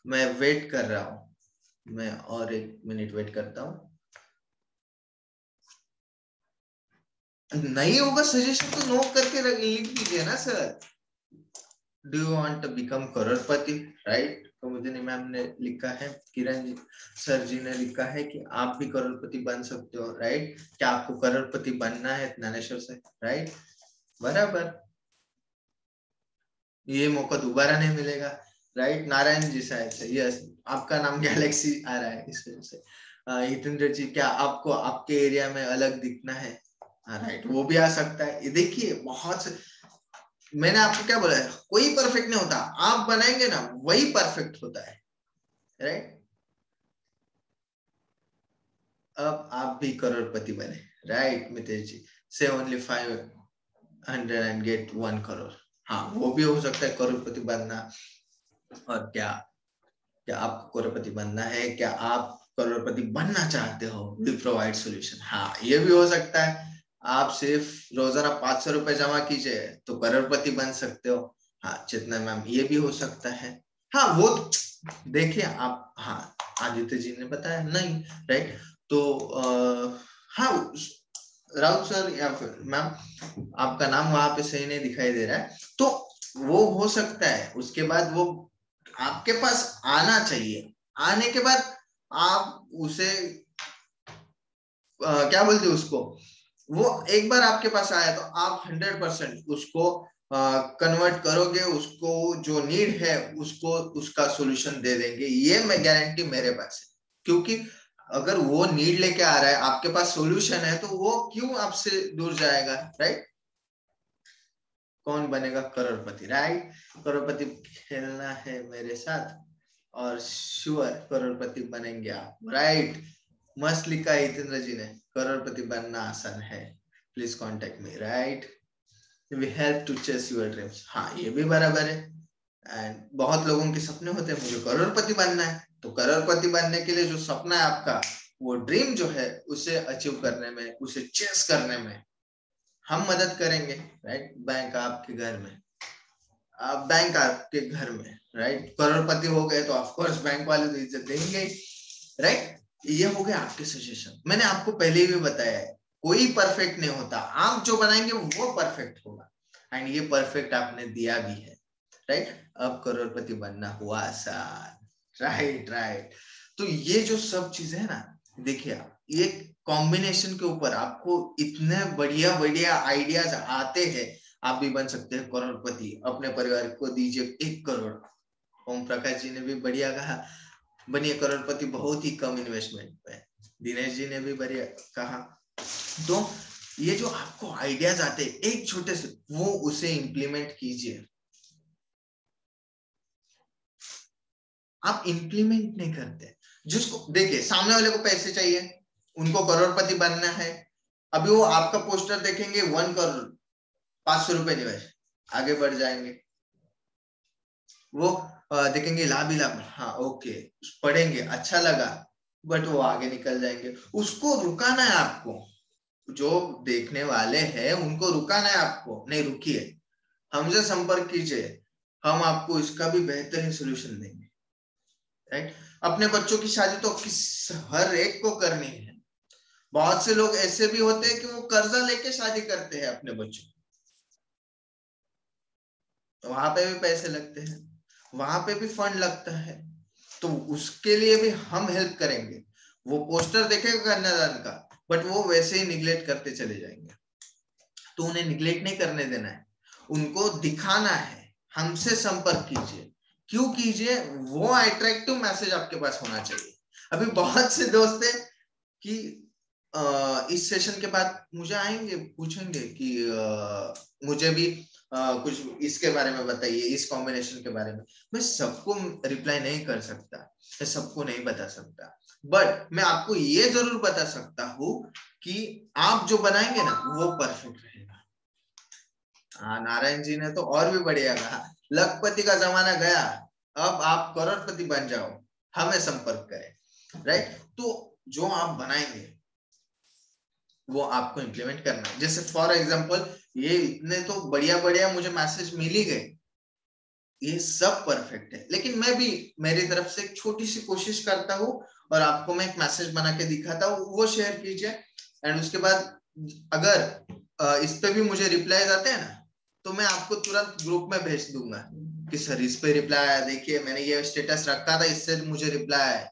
मैं वेट कर रहा हूं, मैं और 1 मिनट वेट करता हूं। नहीं होगा सजेशन तो नो करके लिख दीजिए ना सर। Do you want to become crorepati, right. Kumudini ma'am ने लिखा है, किरण जी सर जी ने लिखा है कि आप भी करोड़पति बन सकते हो, राइट। क्या आपको करोड़पति बनना है ज्ञानेश्वर से, राइट। बराबर, ये मौका दोबारा नहीं मिलेगा, राइट। नारायण जी शायद से, यस आपका नाम गैलेक्सी आ रहा है इस वजह से। हितेंद्र जी, क्या आपको आपके एरिया में अलग दिखना है? राइट, वो भी आ सकता है। ये देखिए बहुत से, मैंने आपको क्या बोला है, कोई परफेक्ट नहीं होता, आप बनाएंगे ना वही परफेक्ट होता है, राइट। अब आप भी करोड़पति बने, राइट मितेश जी। से ओनली 500 एंड गेट 1 करोड़। हाँ वो भी हो सकता है करोड़पति बनना। और क्या क्या आपको करोड़पति बनना है? क्या आप करोड़पति बनना चाहते हो? We provide solution. हाँ ये भी हो सकता है, आप सिर्फ रोजाना 500 रुपए जमा कीजिए तो करोड़पति बन सकते हो। हाँ चितना मैम, ये भी हो सकता है। हाँ वो देखिए आप, हाँ आदित्य जी ने बताया नहीं, राइट। तो हाँ राउत सर या फिर मैम आपका नाम वहां पे सही नहीं दिखाई दे रहा है, तो वो हो सकता है। उसके बाद वो आपके पास आना चाहिए, आने के बाद आप उसे क्या बोलते हैं उसको, वो एक बार आपके पास आया तो आप 100% उसको कन्वर्ट करोगे, उसको जो नीड है उसको उसका सॉल्यूशन दे देंगे, ये मैं गारंटी मेरे पास है। क्योंकि अगर वो नीड लेके आ रहा है, आपके पास सॉल्यूशन है, तो वो क्यों आपसे दूर जाएगा, राइट। कौन बनेगा करोड़पति, राइट। करोड़पति खेलना है मेरे साथ और श्योर करोड़पति बनेंगे आप, राइट। मस्त लिखा है हितेंद्र जी ने, करोड़पति बनना आसान है, please contact me, right. We help to chase your dreams. हाँ ये भी बराबर है। एंड बहुत लोगों के सपने होते हैं मुझे करोड़पति बनना है, तो करोड़पति बनने के लिए जो सपना है आपका, वो ड्रीम जो है उसे अचीव करने में, उसे चेस करने में हम मदद करेंगे, राइट। बैंक आपके घर में, आप बैंक आपके घर में, राइट। करोड़पति हो गए तो ऑफकोर्स बैंक वाले तो इज्जत देंगे, राइट। ये हो गया आपके सजेशन। मैंने आपको पहले भी बताया है, कोई परफेक्ट नहीं होता, आप जो बनाएंगे वो परफेक्ट होगा, एंड ये परफेक्ट आपने दिया भी है, राइट। अब करोड़पति बनना हुआ आसान, राइट राइट। तो ये जो सब चीजें है ना, देखिए ये कॉम्बिनेशन के ऊपर आपको इतने बढ़िया बढ़िया आइडियाज आते हैं। आप भी बन सकते हैं करोड़पति, अपने परिवार को दीजिए 1 करोड़। ओम प्रकाश जी ने भी बढ़िया कहा, बनिए करोड़पति बहुत ही कम इन्वेस्टमेंट में। दिनेश जी ने भी बढ़िया कहा। तो ये जो आपको आइडियाज आते हैं एक छोटे से, वो उसे इंप्लीमेंट कीजिए, आप इम्प्लीमेंट नहीं करते। जिसको देखिए सामने वाले को पैसे चाहिए, उनको करोड़पति बनना है, अभी वो आपका पोस्टर देखेंगे 1 करोड़ 500 रुपए निवेश, आगे बढ़ जाएंगे। वो देखेंगे लाभ ही लाभ, हाँ ओके पढ़ेंगे अच्छा लगा, बट वो आगे निकल जाएंगे। उसको रुकाना है आपको, जो देखने वाले हैं उनको रुकाना है आपको, नहीं रुकिए, हमसे संपर्क कीजिए, हम आपको इसका भी बेहतरीन सोल्यूशन देंगे। राइट? अपने बच्चों की शादी तो हर एक को करनी है। बहुत से लोग ऐसे भी होते हैं कि वो कर्जा लेके शादी करते हैं अपने बच्चों, तो वहां पे भी पैसे लगते हैं, वहां पे भी फंड लगता है, तो उसके लिए भी हम हेल्प करेंगे। वो पोस्टर देखेगा कन्यादान का, बट वो वैसे ही निगलेक्ट करते चले जाएंगे, तो उन्हें निगलेक्ट नहीं करने देना है, उनको दिखाना है, हमसे संपर्क कीजिए। क्यों कीजिए? वो अट्रैक्टिव मैसेज आपके पास होना चाहिए। अभी बहुत से दोस्त हैं कि इस सेशन के बाद मुझे आएंगे पूछेंगे कि मुझे भी कुछ इसके बारे में बताइए, इस कॉम्बिनेशन के बारे में। मैं सबको रिप्लाई नहीं कर सकता, मैं सबको नहीं बता सकता, बट मैं आपको ये जरूर बता सकता हूँ कि आप जो बनाएंगे ना वो परफेक्ट रहेगा। हाँ, नारायण जी ने तो और भी बढ़िया कहा, लखपति का जमाना गया, अब आप करोड़पति बन जाओ, हमें संपर्क करें। राइट? तो जो आप बनाएंगे वो आपको इम्प्लीमेंट करना है। जैसे फॉर एग्जांपल ये इतने तो बढ़िया बढ़िया मुझे मैसेज मिल ही गए, ये सब परफेक्ट है, लेकिन मैं भी मेरी तरफ से एक छोटी सी कोशिश करता हूँ और आपको मैं एक मैसेज बना के दिखाता हूँ, वो शेयर कीजिए। एंड उसके बाद अगर इस पे भी मुझे रिप्लाई आते हैं ना, तो मैं आपको तुरंत ग्रुप में भेज दूंगा कि सर इस पे रिप्लाई आया, देखिए मैंने ये स्टेटस रखा था, इससे मुझे रिप्लाई आया।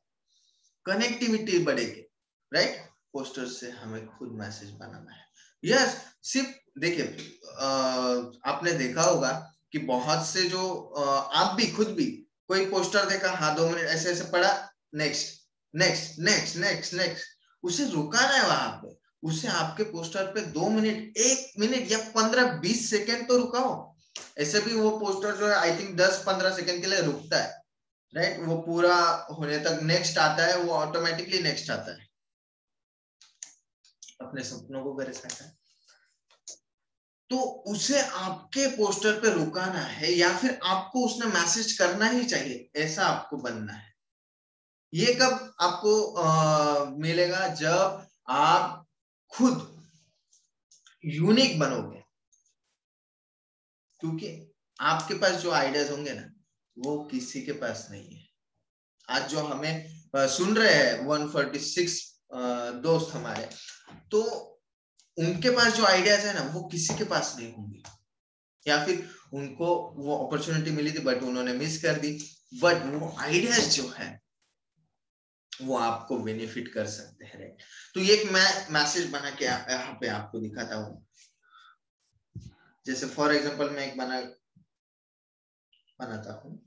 कनेक्टिविटी बढ़ेगी। राइट? पोस्टर से हमें खुद मैसेज बनाना है। यस, सिर्फ देखिए आपने देखा होगा कि बहुत से जो आप भी खुद भी कोई पोस्टर देखा, हाँ 2 मिनट ऐसे ऐसे पढ़ा, next next next next next, उसे रुकाना है वहां पे, उसे आपके पोस्टर पे 2 मिनट 1 मिनट या 15-20 सेकेंड तो रुकाओ। ऐसे भी वो पोस्टर जो है आई थिंक 10-15 सेकेंड के लिए रुकता है। राइट? वो पूरा होने तक नेक्स्ट आता है, वो ऑटोमेटिकली नेक्स्ट आता है। अपने सपनों को करे सकता है, तो उसे आपके पोस्टर पे रुकाना है, या फिर आपको उसने मैसेज करना ही चाहिए, ऐसा आपको बनना है। ये कब आपको मिलेगा? जब आप खुद यूनिक बनोगे, क्योंकि आपके पास जो आइडियाज होंगे ना वो किसी के पास नहीं है। आज जो हमें सुन रहे हैं 146 दोस्त हमारे, तो उनके पास जो आइडियाज है ना वो किसी के पास नहीं होंगे, या फिर उनको वो अपॉर्चुनिटी मिली थी बट उन्होंने मिस कर दी, बट वो आइडियाज जो है वो आपको बेनिफिट कर सकते हैं। तो ये एक मैं मैसेज बना के यहाँ पे आपको दिखाता हूँ। जैसे फॉर एग्जांपल मैं एक बनाता हूँ,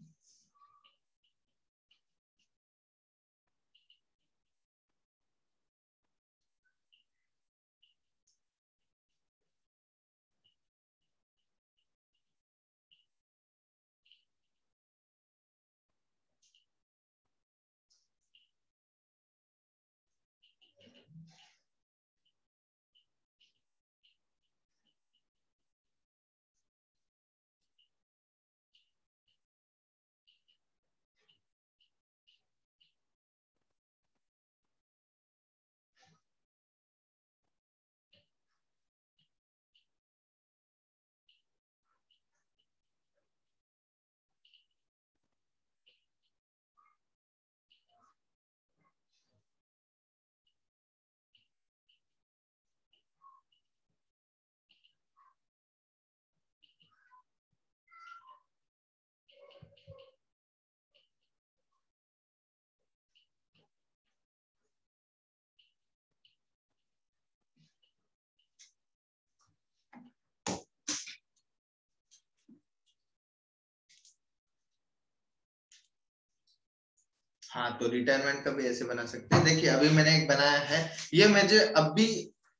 हाँ तो रिटायरमेंट का भी ऐसे बना सकते हैं। देखिए अभी मैंने एक बनाया है, ये मुझे अभी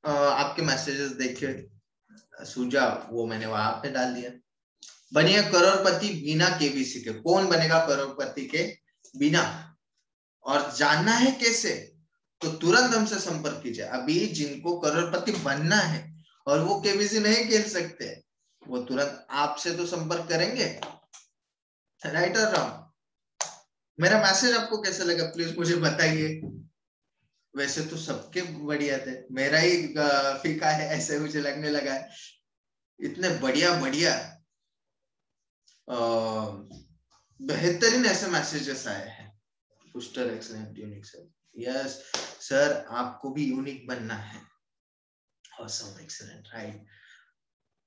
आपके मैसेजेस देख के सूझा, वो मैंने वहां पे डाल दिया। बनिए करोड़पति बिना केबीसी के। कौन बनेगा करोड़पति के बिना और जानना है कैसे, तो तुरंत हमसे संपर्क कीजिए। अभी जिनको करोड़पति बनना है और वो केबीसी नहीं खेल सकते, वो तुरंत आपसे तो संपर्क करेंगे। राइट और रॉन्ग? मेरा मैसेज आपको कैसा लगा प्लीज मुझे बताइए। वैसे तो सबके बढ़िया थे, मेरा ही फीका है ऐसे मुझे लगने लगा है। इतने बढ़िया बढ़िया बेहतरीन ऐसे मैसेजेस आए हैं। पुस्टर excellent, unique sir. Yes sir, आपको भी यूनिक बनना है। Awesome, excellent, right.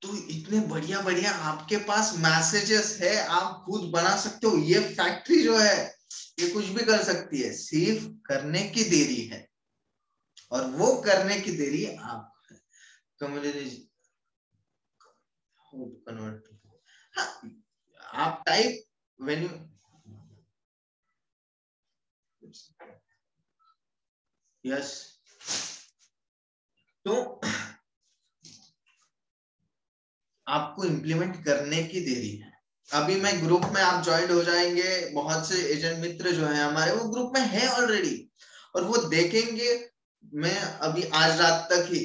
तो इतने बढ़िया बढ़िया आपके पास मैसेजेस है, आप खुद बना सकते हो। ये फैक्ट्री जो है ये कुछ भी कर सकती है, सिर्फ करने की देरी है, और वो करने की देरी आप कम्युनिटी कन्वर्ट। हाँ, आप टाइप व्हेन यू यस, तो आपको इंप्लीमेंट करने की देरी है। अभी मैं ग्रुप में आप ज्वाइन हो जाएंगे, बहुत से एजेंट मित्र जो हैं हमारे वो ग्रुप में है ऑलरेडी, और वो देखेंगे। मैं अभी आज रात तक ही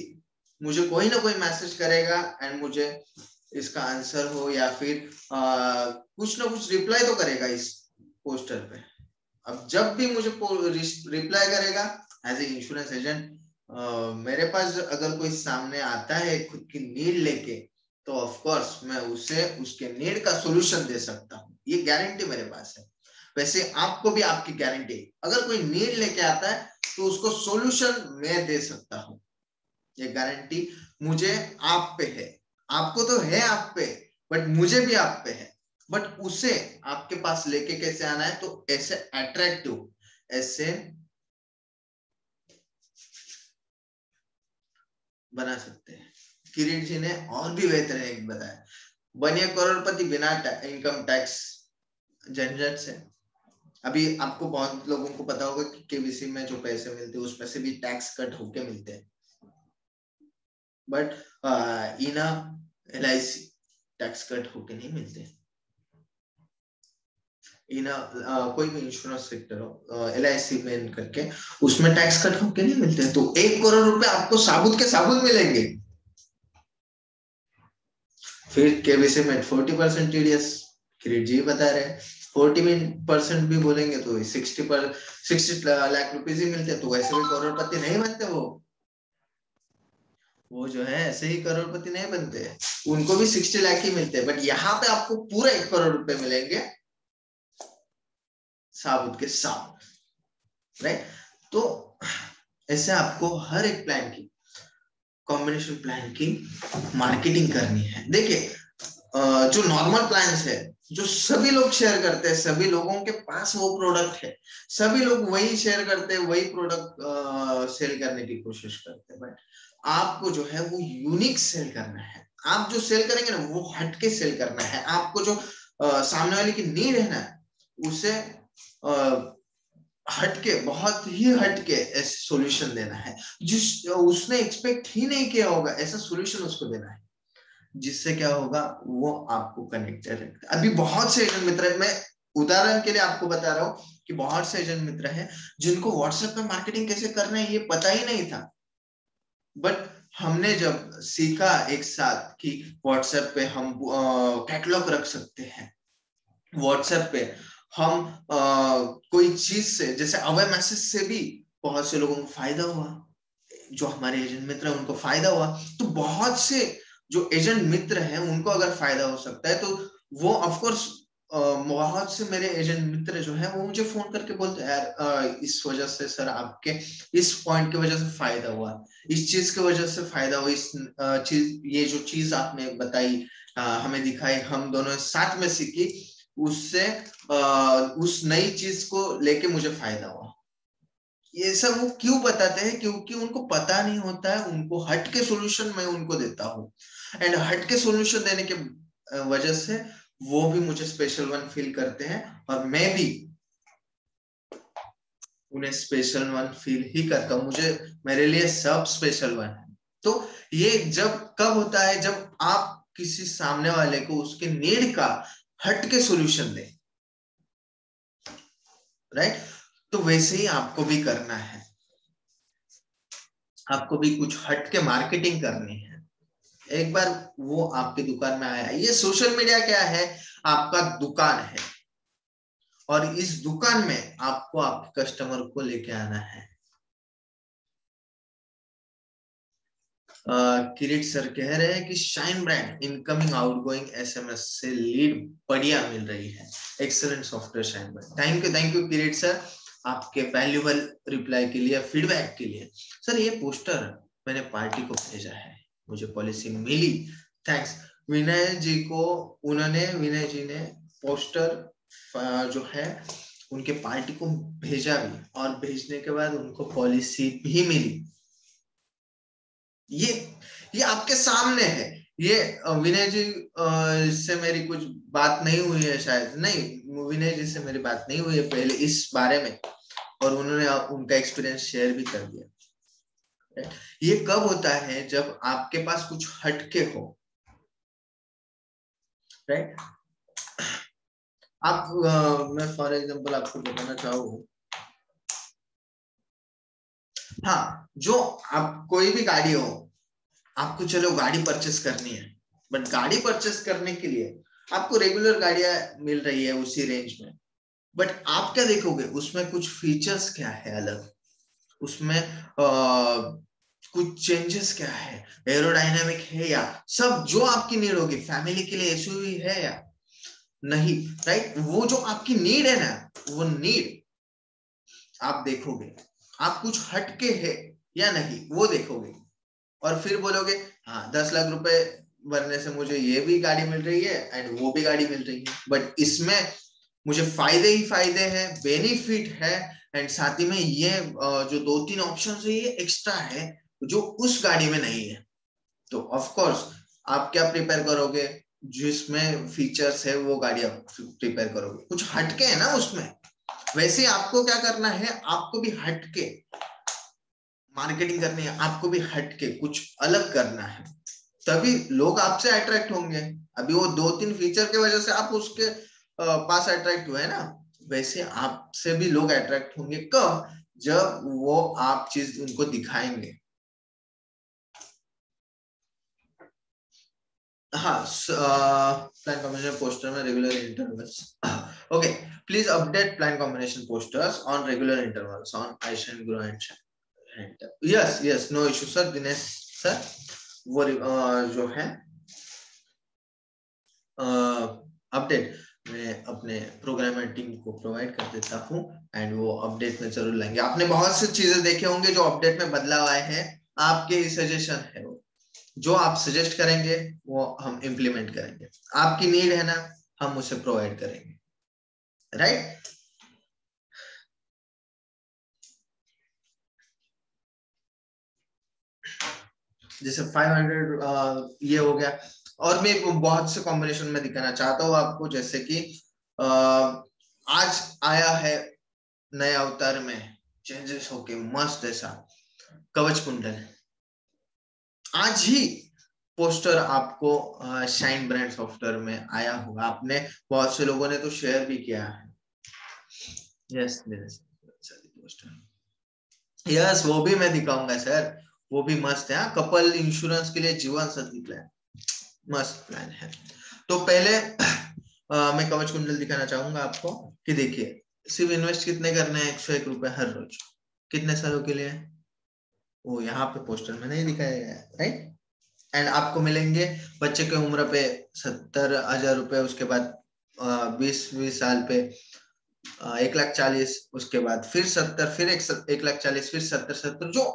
मुझे कोई ना कोई मैसेज करेगा एंड मुझे इसका आंसर हो या फिर कुछ ना कुछ रिप्लाई तो करेगा इस पोस्टर पे। अब जब भी मुझे रिप्लाई करेगा एज ए इंश्योरेंस एजेंट, मेरे पास अगर कोई सामने आता है खुद की नीड लेके, तो ऑफ कोर्स मैं उसे उसके नीड का सोल्यूशन दे सकता हूँ। ये गारंटी मेरे पास है। वैसे आपको भी आपकी गारंटी, अगर कोई नीड लेके आता है तो उसको सोल्यूशन मैं दे सकता हूँ। ये गारंटी मुझे आप पे है। आपको तो है आप पे, बट मुझे भी आप पे है। बट उसे आपके पास लेके कैसे आना है, तो ऐसे अट्रैक्टिव, ऐसे बना सकते हैं। किरीट जी ने और भी बेहतर एक बताया, बनिए करोड़पति बिना इनकम टैक्स झंझट से। अभी आपको बहुत लोगों को पता होगा कि केबीसी में जो पैसे मिलते हैं उसमें से भी टैक्स कट होके मिलते हैं, but in LIC tax cut होके नहीं मिलते। इन कोई भी इंश्योरेंस सेक्टर हो, LIC में करके उसमें टैक्स कट होके नहीं मिलते। तो 1 करोड़ रुपए आपको साबुत के साबुत मिलेंगे। फिर केबीसी में 40% TDS, किरीट जी बता रहे 40% भी बोलेंगे तो 60 लाख रुपीज ही मिलते। तो वैसे भी करोड़पति नहीं बनते वो जो है ऐसे ही करोड़पति नहीं बनते, उनको भी 60 लाख ही मिलते हैं। बट यहाँ पे आपको पूरा 1 करोड़ रुपए मिलेंगे साबुत के साबुत, राइट। तो ऐसे आपको हर एक प्लान की, कॉम्बिनेशन प्लान की मार्केटिंग करनी है। देखिए जो नॉर्मल प्लान्स है, जो सभी लोग शेयर करते हैं, सभी लोगों के पास वो प्रोडक्ट है, सभी लोग वही शेयर करते हैं, वही प्रोडक्ट सेल करने की कोशिश करते हैं। बट आपको जो है वो यूनिक सेल करना है। आप जो सेल करेंगे ना वो हटके सेल करना है। आपको जो सामने वाले की नीड है ना, उसे हटके, बहुत ही हटके सॉल्यूशन देना है, जिस उसने एक्सपेक्ट ही नहीं किया होगा, ऐसा सॉल्यूशन उसको देना है, जिससे क्या होगा वो आपको कनेक्टेड है। अभी बहुत से एजेंट मित्र हैं, मैं उदाहरण के लिए आपको बता रहा हूँ कि बहुत से एजेंट मित्र हैं जिनको व्हाट्सएप पे मार्केटिंग कैसे करना है ये पता ही नहीं था। बट हमने जब सीखा एक साथ कि व्हाट्सएप पे हम कैटलॉग रख सकते हैं, व्हाट्सएप पे हम कोई चीज से, जैसे अवे मैसेज से भी बहुत से लोगों को फायदा हुआ, जो हमारे एजेंट मित्र हैं उनको फायदा हुआ। तो बहुत से जो एजेंट मित्र हैं उनको अगर फायदा हो सकता है, तो वो ऑफ कोर्स बहुत से मेरे एजेंट मित्र जो है वो मुझे फोन करके बोलते हैं यार इस वजह से सर आपके इस पॉइंट की वजह से फायदा हुआ, इस चीज की वजह से फायदा हुआ, इस चीज, ये जो चीज आपने बताई, हमें दिखाई, हम दोनों साथ में सीखी, उससे उस नई चीज को लेके मुझे फायदा हुआ। ये सब वो क्यों बताते हैं? क्योंकि उनको पता नहीं होता है, उनको हट के सॉल्यूशन मैं उनको देता हूँ, एंड हट के सॉल्यूशन देने के वजह से वो भी मुझे स्पेशल वन फील करते हैं, और मैं भी उन्हें स्पेशल वन फील ही करता हूँ। मुझे, मेरे लिए सब स्पेशल वन है। तो ये जब कब होता है, जब आप किसी सामने वाले को उसके नीड का हट के सॉल्यूशन दें, राइट। तो वैसे ही आपको भी करना है, आपको भी कुछ हट के मार्केटिंग करनी है। एक बार वो आपकी दुकान में आया, ये सोशल मीडिया क्या है, आपका दुकान है, और इस दुकान में आपको आपके कस्टमर को लेके आना है। किरीट सर कह रहे हैं कि shine brand incoming outgoing SMS से लीड बढ़िया मिल रही है, excellent software shine brand. Thank you Kirit sir आपके वैल्यूएबल रिप्लाई के लिए, फीडबैक के लिए। सर ये पोस्टर मैंने पार्टी को भेजा है, मुझे पॉलिसी मिली, थैंक्स विनय जी को। विनय जी ने पोस्टर जो है उनके पार्टी को भेजा भी, और भेजने के बाद उनको पॉलिसी भी मिली। ये आपके सामने है। ये विनय जी से मेरी कुछ बात नहीं हुई है शायद, नहीं विनय जी से मेरी बात नहीं हुई है पहले इस बारे में, और उन्होंने उनका एक्सपीरियंस शेयर भी कर दिया। ये कब होता है, जब आपके पास कुछ हटके हो, राइट। आप मैं फॉर एग्जांपल आपको बताना चाहूँ, हाँ, जो आप कोई भी गाड़ी हो, आपको चलो गाड़ी परचेस करनी है, बट गाड़ी परचेस करने के लिए आपको रेगुलर गाड़ियां मिल रही है उसी रेंज में, बट आप क्या देखोगे उसमें कुछ फीचर्स क्या है अलग, उसमें कुछ चेंजेस क्या है, एरोडायनामिक है या सब जो आपकी नीड होगी, फैमिली के लिए एसयूवी है या नहीं, राइट। वो जो आपकी नीड है ना, वो नीड आप देखोगे, आप कुछ हटके है या नहीं वो देखोगे, और फिर बोलोगे हाँ 10 लाख रुपए भरने से मुझे ये भी गाड़ी मिल रही है एंड वो भी गाड़ी मिल रही है, बट इसमें मुझे फायदे ही फायदे हैं, बेनिफिट है, एंड साथ ही में ये जो 2-3 ऑप्शन है ये एक्स्ट्रा है जो उस गाड़ी में नहीं है। तो ऑफ कोर्स आप क्या प्रिपेयर करोगे, जिसमें फीचर्स है वो गाड़ी आप प्रिपेयर करोगे, कुछ हटके है ना उसमें। वैसे आपको क्या करना है, आपको भी हटके मार्केटिंग करनी है, आपको भी हटके कुछ अलग करना है, तभी लोग आपसे अट्रैक्ट होंगे। अभी वो 2-3 फीचर के वजह से आप उसके पास अट्रैक्ट हुए ना, वैसे आपसे भी लोग अट्रैक्ट होंगे कब, जब वो आप चीज उनको दिखाएंगे। हाँ, प्लान कॉम्बिनेशन पोस्टर में regular intervals, okay, please update plan combination posters on regular intervals on I shine grow and shine. Yes yes, no issue sir, Dinesh sir, वो जो है अपडेट मैं अपने प्रोग्रामर टीम को प्रोवाइड कर देता हूँ, एंड वो अपडेट में जरूर लाएंगे। आपने बहुत सी चीजें देखे होंगे जो अपडेट में बदलाव आए हैं, आपके ही सजेशन है वो, जो आप सजेस्ट करेंगे वो हम इम्प्लीमेंट करेंगे, आपकी नीड है ना, हम उसे प्रोवाइड करेंगे, राइट। जैसे 500 ये हो गया, और मैं बहुत से कॉम्बिनेशन में दिखाना चाहता हूँ आपको, जैसे कि आज आया है नए अवतार में चेंजेस होके मस्त ऐसा कवच कुंडल, आज ही पोस्टर आपको शाइन ब्रांड सॉफ्टवेयर में आया होगा, आपने बहुत से लोगों ने तो शेयर भी किया है। यस यस, वो भी मैं दिखाऊंगा सर, वो भी मस्त है। कपल इंश्योरेंस के लिए जीवन साथी प्लान, मस्त प्लान है। तो पहले मैं कवच कुंडल दिखाना चाहूंगा आपको, कि देखिए सिर्फ इन्वेस्ट कितने करने हैं, 101 रुपए हर रोज, कितने सालों के लिए, वो यहाँ पे पोस्टर में नहीं दिखाया गया है, राइट। एंड आपको मिलेंगे बच्चे के उम्र पे 70,000 रुपए, उसके बाद 20 साल पे 1,40,000, उसके बाद फिर 70, फिर 1,40,000, फिर 70, जो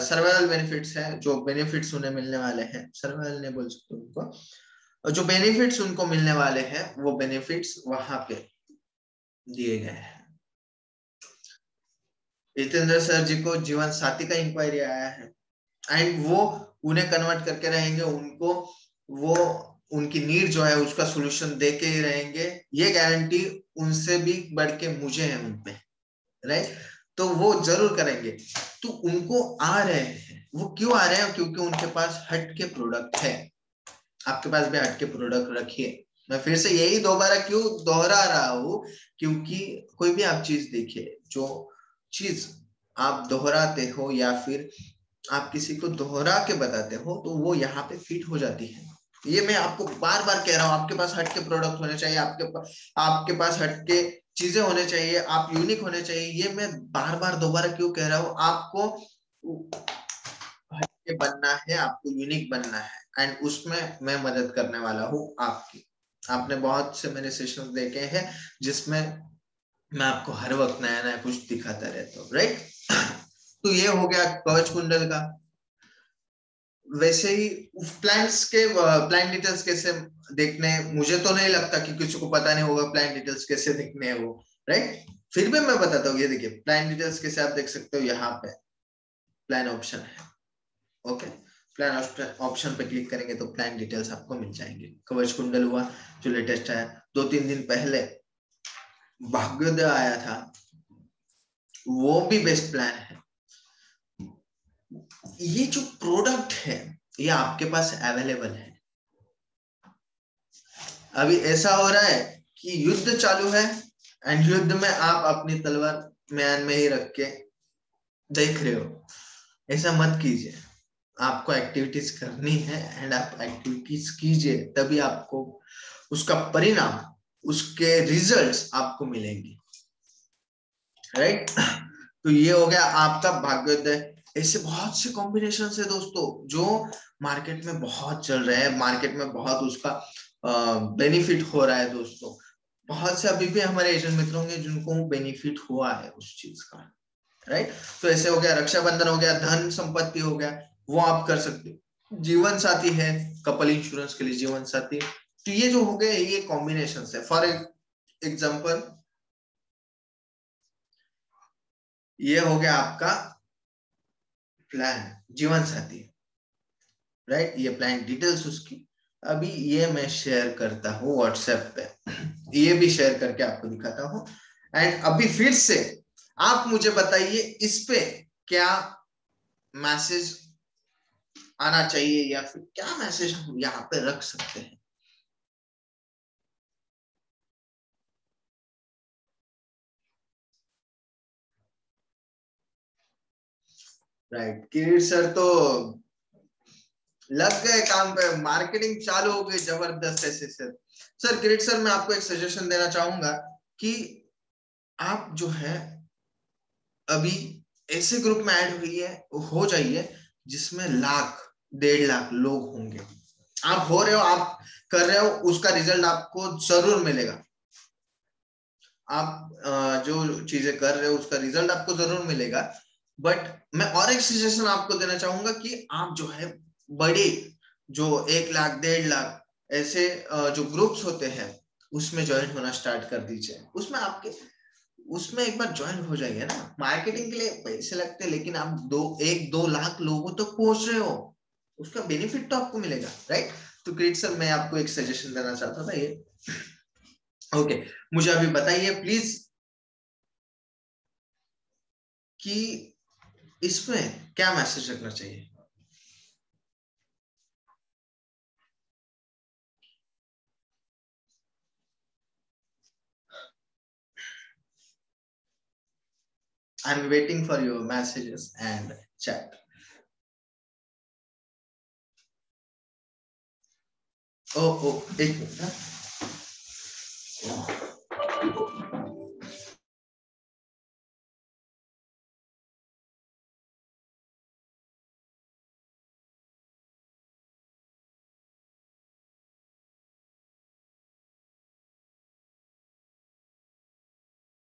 सर्वाइवल बेनिफिट्स है, जो बेनिफिट्स उन्हें मिलने वाले हैं, सर्वाइवल नहीं बोल सकते उनको, जो बेनिफिट्स उनको मिलने वाले हैं वो बेनिफिट्स वहां पे दिए गए हैं। जितेंद्र सर जी को जीवन साथी का इंक्वायरी आया है, एंड वो उन्हें कन्वर्ट करके रहेंगे, उनको वो उनकी नीड जो है उसका सोल्यूशन दे के ही रहेंगे, ये गारंटी उनसे भी बढ़ के मुझे है उनपे, राइट। तो वो जरूर करेंगे। तो उनको आ रहे हैं, वो क्यों आ रहे हैं, क्योंकि उनके पास हट के प्रोडक्ट है, आपके पास भी हट के प्रोडक्ट रखिए, मैं फिर से यही दोबारा क्यों दोहरा रहा हूं, क्योंकि कोई भी आप चीज देखिए, जो चीज आप दोहराते हो या फिर आप किसी को दोहरा के बताते हो तो वो यहाँ पे फिट हो जाती है। ये मैं आपको बार बार कह रहा हूँ, आपके पास हट के प्रोडक्ट होने चाहिए, आपके पास हट के चीजें होने चाहिए, आप यूनिक होने चाहिए। ये मैं बार बार दोबारा क्यों कह रहा हूँ, आपको हट के बनना है, आपको यूनिक बनना है, एंड उसमें मैं मदद करने वाला हूँ आपकी। आपने बहुत से मेरे सेशंस देखे हैं जिसमें मैं आपको हर वक्त नया नया कुछ दिखाता रहता हूँ, राइट। तो ये हो गया कवच कुंडल का। वैसे ही प्लान्स के प्लान डिटेल्स कैसे देखने, मुझे तो नहीं लगता कि किसी को पता नहीं होगा प्लान डिटेल्स कैसे देखने हैं वो, राइट। फिर भी मैं बताता हूँ, ये देखिए प्लान डिटेल्स कैसे आप देख सकते हो, यहाँ पे प्लान ऑप्शन है, ओके। प्लान ऑप्शन पे क्लिक करेंगे तो प्लान डिटेल्स आपको मिल जाएंगे। कवच कुंडल हुआ जो लेटेस्ट है, 2-3 दिन पहले भाग्योदय आया था, वो भी बेस्ट प्लान है। ये जो प्रोडक्ट है ये आपके पास अवेलेबल है। अभी ऐसा हो रहा है कि युद्ध चालू है, एंड युद्ध में आप अपनी तलवार म्यान में ही रख के देख रहे हो। ऐसा मत कीजिए, आपको एक्टिविटीज करनी है एंड आप एक्टिविटीज कीजिए, तभी आपको उसका परिणाम, उसके रिजल्ट्स आपको मिलेंगे, राइट। तो ये हो गया आपका भाग्योदय। ऐसे बहुत से कॉम्बिनेशन है दोस्तों जो मार्केट में बहुत चल रहे हैं, मार्केट में बहुत उसका बेनिफिट हो रहा है दोस्तों। बहुत से अभी भी हमारे एजेंट मित्र होंगे जिनको बेनिफिट हुआ है उस चीज का, राइट। तो ऐसे हो गया, रक्षाबंधन हो गया, धन संपत्ति हो गया, वो आप कर सकते हो। जीवन साथी है, कपल इंश्योरेंस के लिए जीवन साथी। तो ये जो हो गए ये कॉम्बिनेशन है। फॉर एग्जाम्पल ये हो गया आपका प्लान जीवन साथी, राइट। ये प्लान डिटेल्स उसकी अभी ये मैं शेयर करता हूँ व्हाट्सएप पे, ये भी शेयर करके आपको दिखाता हूँ। एंड अभी फिर से आप मुझे बताइए इस पे क्या मैसेज आना चाहिए या फिर क्या मैसेज हम यहाँ पे रख सकते हैं। राइट, किरीट सर तो लग गए काम पे, मार्केटिंग चालू हो गई जबरदस्त ऐसे सर। सर किरीट सर, मैं आपको एक सजेशन देना चाहूंगा कि आप जो है अभी ऐसे ग्रुप में ऐड हुई है, हो जाइए जिसमें 1-1.5 लाख लोग होंगे। आप हो रहे हो, आप कर रहे हो, उसका रिजल्ट आपको जरूर मिलेगा। आप जो चीजें कर रहे हो उसका रिजल्ट आपको जरूर मिलेगा। बट मैं और एक सजेशन आपको देना चाहूंगा कि आप जो है बड़े, जो 1 लाख 1.5 लाख ऐसे जो ग्रुप्स होते हैं उसमें ज्वाइन होना स्टार्ट कर दीजिए। उसमें आपके उसमें एक बार ज्वाइन हो जाइए ना, मार्केटिंग के लिए पैसे लगते हैं लेकिन आप 1-2 लाख लोगों तक पहुंच रहे हो, उसका बेनिफिट तो आपको मिलेगा, राइट। तो क्रिएट सर, मैं आपको एक सजेशन देना चाहता था ये, ओके। मुझे अभी बताइए प्लीज कि इसमें क्या मैसेज रखना चाहिए। I am waiting for your messages and chat. ओ एक मिनट।